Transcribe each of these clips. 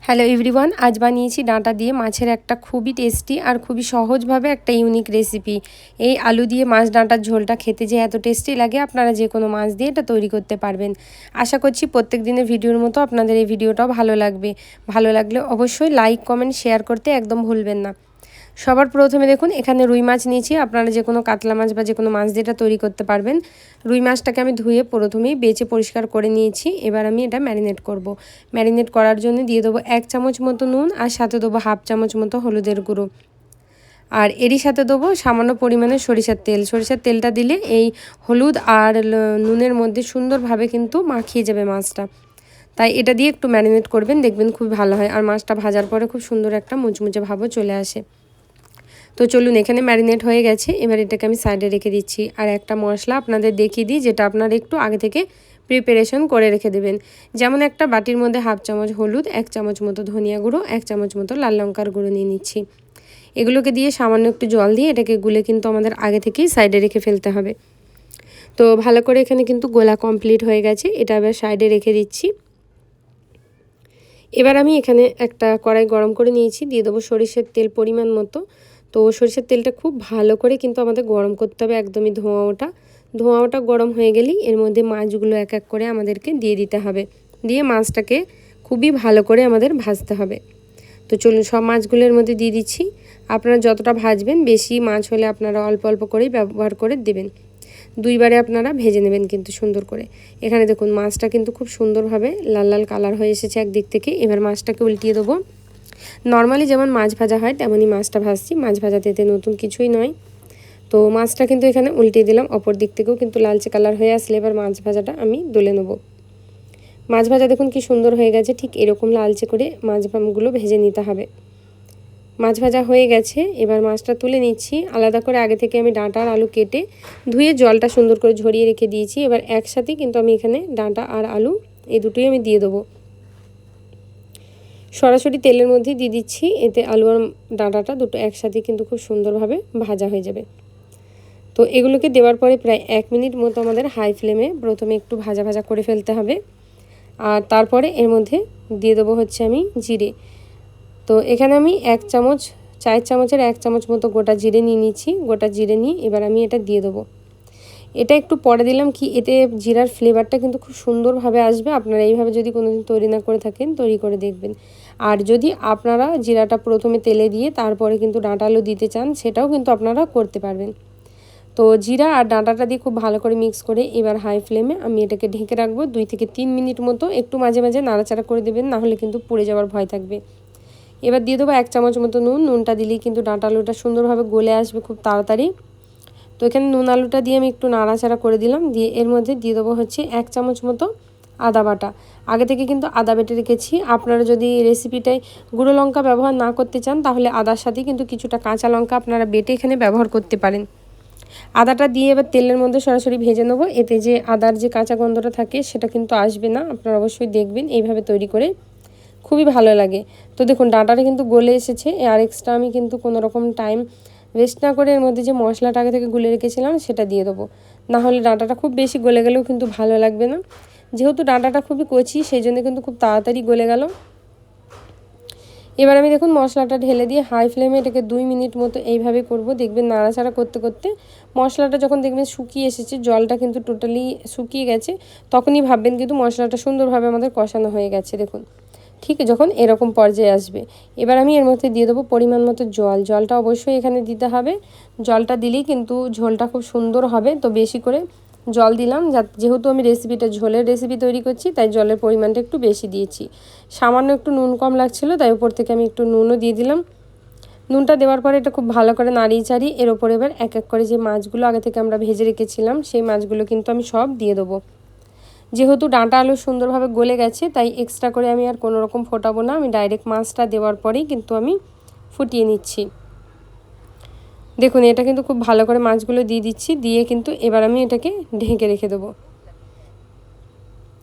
Hello everyone, আজ বানিয়েছি ডাঁটা দিয়ে মাছের একটা খুবই টেস্টি আর খুবই সহজভাবে একটা ইউনিক রেসিপি। এই আলু দিয়ে মাছ ডাঁটার ঝোলটা খেতে যে এত টেস্টি লাগে, আপনারা যে কোনো মাছ দিয়ে এটা তৈরি করতে পারবেন। আশা করছি প্রত্যেক দিনের ভিডিওর মতো আপনাদের এই ভিডিওটাও ভালো লাগবে। ভালো লাগলে অবশ্যই লাইক কমেন্ট শেয়ার করতে একদম ভুলবেন না। সবার প্রথমে দেখুন এখানে রুই মাছ নিয়েছি। আপনারা যে কোনো কাতলা মাছ বা যে কোনো মাছ দিয়ে এটা তৈরি করতে পারবেন। রুই মাছটাকে আমি ধুয়ে প্রথমেই বেছে পরিষ্কার করে নিয়েছি। এবার আমি এটা ম্যারিনেট করব। ম্যারিনেট করার জন্য দিয়ে দেবো 1 চামচ মতো নুন, আর সাথে দেবো 1/2 চামচ মতো হলুদের গুঁড়ো। আর এরই সাথে দেবো সামান্য পরিমাণে সরিষার তেল। সরিষার তেলটা দিলে এই হলুদ আর নুনের মধ্যে সুন্দরভাবে কিন্তু মাখিয়ে যাবে মাছটা। তাই এটা দিয়ে একটু ম্যারিনেট করবেন, দেখবেন খুব ভালো হয়। আর মাছটা ভাজার পরে খুব সুন্দর একটা মুচমুচে ভাবও চলে আসে। তো চলুন, এখানে ম্যারিনেট হয়ে গেছে। এবার এটাকে আমি সাইডে রেখে দিচ্ছি। আর একটা মশলা আপনাদের দেখিয়ে দিই, যেটা আপনারা একটু আগে থেকে প্রিপারেশন করে রেখে দেবেন। যেমন একটা বাটির মধ্যে 1/2 চামচ হলুদ, 1 চামচ মতো ধনিয়া গুঁড়ো, 1 চামচ মতো লাল লঙ্কার গুঁড়ো নিয়ে নিচ্ছি। এগুলোকে দিয়ে সামান্য একটু জল দিয়ে এটাকে গুলে কিন্তু আমাদের আগে থেকেই সাইডে রেখে ফেলতে হবে। তো ভালো করে এখানে কিন্তু গোলা কমপ্লিট হয়ে গেছে। এটা আবার সাইডে রেখে দিচ্ছি। এবার আমি এখানে একটা কড়াই গরম করে নিয়েছি, দিয়ে দেবো সরিষার তেল পরিমাণ মতো। তো সরিষার তেলটা খুব ভালো করে কিন্তু আমাদের গরম করতে হবে, একদমই ধোঁয়া ওটা গরম হয়ে গেলেই এর মধ্যে মাছগুলো এক এক করে আমাদেরকে দিয়ে দিতে হবে। দিয়ে মাছটাকে খুবই ভালো করে আমাদের ভাজতে হবে। তো চলুন, সব মাছগুলোর মধ্যে দিয়ে দিচ্ছি। আপনারা যতটা ভাজবেন, বেশি মাছ হলে আপনারা অল্প অল্প করেই ব্যবহার করে দেবেন। দুইবারে আপনারা ভেজে নেবেন কিন্তু সুন্দর করে। এখানে দেখুন মাছটা কিন্তু খুব সুন্দরভাবে লাল লাল কালার হয়ে এসেছে একদিক থেকে। এবার মাছটাকে উল্টিয়ে দেবো। নর্মালি যেমন মাছ ভাজা হয় তেমনই মাছটা ভাজছি। মাছ ভাজাতে এতে নতুন কিছুই নয়। তো মাছটা কিন্তু এখানে উল্টিয়ে দিলাম। অপর দিক থেকেও কিন্তু লালচে কালার হয়ে আসলে এবার মাছ ভাজাটা আমি তুলে নেব। মাছ ভাজা দেখুন কি সুন্দর হয়ে গেছে। ঠিক এরকম লালচে করে মাছগুলো ভেজে নিতে হবে। মাছ ভাজা হয়ে গেছে। এবার মাছটা তুলে নিচ্ছি। আলাদা করে আগে থেকে আমি ডাঁটা আর আলু কেটে ধুয়ে জলটা সুন্দর করে ঝরিয়ে রেখে দিয়েছি। এবার একসাথেই কিন্তু আমি এখানে ডাঁটা আর আলু এই দুটোই আমি দিয়ে দেবো। সরাসরি তেলের মধ্যে দিয়ে দিচ্ছি। এতে আলু আর ডাঁটাটা দুটো একসাথে কিন্তু খুব সুন্দরভাবে ভাজা হয়ে যাবে। তো এগুলোকে দেওয়ার পরে প্রায় 1 মিনিট মতো আমাদের হাই ফ্লেমে প্রথমে একটু ভাজা ভাজা করে ফেলতে হবে। আর তারপরে এর মধ্যে দিয়ে দেবো হচ্ছে আমি জিরে। তো এখানে আমি 1 চামচ, 4 চামচের 1 চামচ মতো গোটা জিরে নিয়ে নিচ্ছি। গোটা জিরে নিয়ে এবার আমি এটা দিয়ে দেবো। এটা একটু পরে দিলাম, কি এতে জিরার ফ্লেভারটা কিন্তু খুব সুন্দরভাবে আসবে। আপনারা এইভাবে যদি কোনোদিন তৈরি না করে থাকেন, তৈরি করে দেখবেন। আর যদি আপনারা জিরাটা প্রথমে তেলে দিয়ে তারপরে কিন্তু ডাঁটা আলু দিতে চান, সেটাও কিন্তু আপনারা করতে পারবেন। তো জিরা আর ডাঁটাটা দিয়ে খুব ভালো করে মিক্স করে এবার হাই ফ্লেমে আমি এটাকে ঢেকে রাখবো 2 থেকে 3 মিনিট মতো। একটু মাঝে মাঝে নাড়াচাড়া করে দেবেন, নাহলে কিন্তু পুড়ে যাওয়ার ভয় থাকবে। এবার দিয়ে দেবো 1 চামচ মতো নুন। নুনটা দিলেই কিন্তু ডাঁটা আলুটা সুন্দরভাবে গলে আসবে খুব তাড়াতাড়ি। তো এখানে নুন আলুটা দিয়ে আমি একটু নাড়াচাড়া করে দিলাম। দিয়ে এর মধ্যে দিয়ে দেবো হচ্ছে 1 চামচ মতো আদা বাটা। আগে থেকে কিন্তু আদা বেটে রেখেছি। আপনারা যদি রেসিপিটায় গুঁড়ো লঙ্কা ব্যবহার না করতে চান, তাহলে আদার সাথে কিন্তু কিছুটা কাঁচা লঙ্কা আপনারা বেটে এখানে ব্যবহার করতে পারেন। আদাটা দিয়ে এবার তেলের মধ্যে সরাসরি ভেজে নেবো। এতে যে আদার যে কাঁচা গন্ধটা থাকে সেটা কিন্তু আসবে না। আপনারা অবশ্যই দেখবেন এইভাবে তৈরি করে, খুবই ভালো লাগে। তো দেখুন ডাঁটাটা কিন্তু গলে এসেছে। আর এক্সট্রা আমি কিন্তু কোনো রকম টাইম ওয়েস্ট না করে এর মধ্যে যে মশলাটা আগে থেকে গুলে রেখেছিলাম সেটা দিয়ে দেবো। নাহলে ডাঁটাটা খুব বেশি গলে গেলেও কিন্তু ভালো লাগবে না। যেহেতু ডাঁটাটা খুবই কচি, সেই জন্য কিন্তু খুব তাড়াতাড়ি গলে গেল। এবার আমি দেখুন মশলাটা ঢেলে দিয়ে হাই ফ্লেমে এটাকে 2 মিনিট মতো এইভাবে করব। দেখবেন নাড়াচাড়া করতে করতে মশলাটা যখন দেখবেন শুকিয়ে এসেছে, জলটা কিন্তু টোটালি শুকিয়ে গেছে, তখনই ভাববেন কিন্তু মশলাটা সুন্দরভাবে আমাদের কষানো হয়ে গেছে। দেখুন ঠিক যখন এরকম পর্যায়ে আসবে, এবার আমি এর মধ্যে দিয়ে দেবো পরিমাণ মতো জল। জলটা অবশ্যই এখানে দিতে হবে। জলটা দিলেই কিন্তু ঝোলটা খুব সুন্দর হবে। তো বেশি করে জল দিলাম, যেহেতু আমি রেসিপিটা ঝোলের রেসিপি তৈরি করছি, তাই জলের পরিমাণটা একটু বেশি দিয়েছি। সামান্য একটু নুন কম লাগছিল, তাই উপর থেকে আমি একটু নুনও দিয়ে দিলাম। নুনটা দেওয়ার পরে এটা খুব ভালো করে নাড়িয়ে চাড়িয়ে এর ওপর এবার এক এক করে যে মাছগুলো আগে থেকে আমরা ভেজে রেখেছিলাম, সেই মাছগুলো কিন্তু আমি সব দিয়ে দেবো। যেহেতু ডাঁটা আলু সুন্দরভাবে গলে গেছে, তাই এক্সট্রা করে আমি আর কোনো রকম ফোটাবো না। আমি ডাইরেক্ট মাছটা দেওয়ার পরেই কিন্তু আমি ফুটিয়ে নিচ্ছি। দেখুন এটা কিন্তু খুব ভালো করে মাছগুলো দিয়ে দিচ্ছি। দিয়ে কিন্তু এবার আমি এটাকে ঢেকে রেখে দেবো।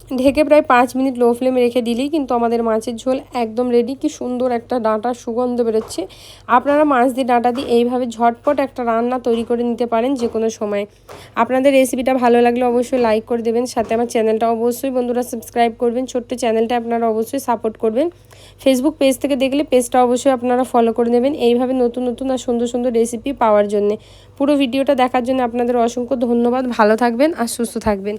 ঢেকে প্রায় 5 মিনিট লো ফ্লেমে রেখে দিলেই কিন্তু আমাদের মাছের ঝোল একদম রেডি। কি সুন্দর একটা ডাঁটার সুগন্ধ বেরোচ্ছে। আপনারা মাছ দিয়ে ডাঁটা দিয়ে এইভাবে ঝটপট একটা রান্না তৈরি করে নিতে পারেন যে কোনো সময়। আপনাদের রেসিপিটা ভালো লাগলে অবশ্যই লাইক করে দেবেন, সাথে আমার চ্যানেলটা অবশ্যই বন্ধুরা সাবস্ক্রাইব করবেন। ছোট্ট চ্যানেলটা আপনারা অবশ্যই সাপোর্ট করবেন। ফেসবুক পেজ থেকে দেখলে পেজটা অবশ্যই আপনারা ফলো করে নেবেন এইভাবে নতুন নতুন আর সুন্দর সুন্দর রেসিপি পাওয়ার জন্য। পুরো ভিডিওটা দেখার জন্য আপনাদের অসংখ্য ধন্যবাদ। ভালো থাকবেন আর সুস্থ থাকবেন।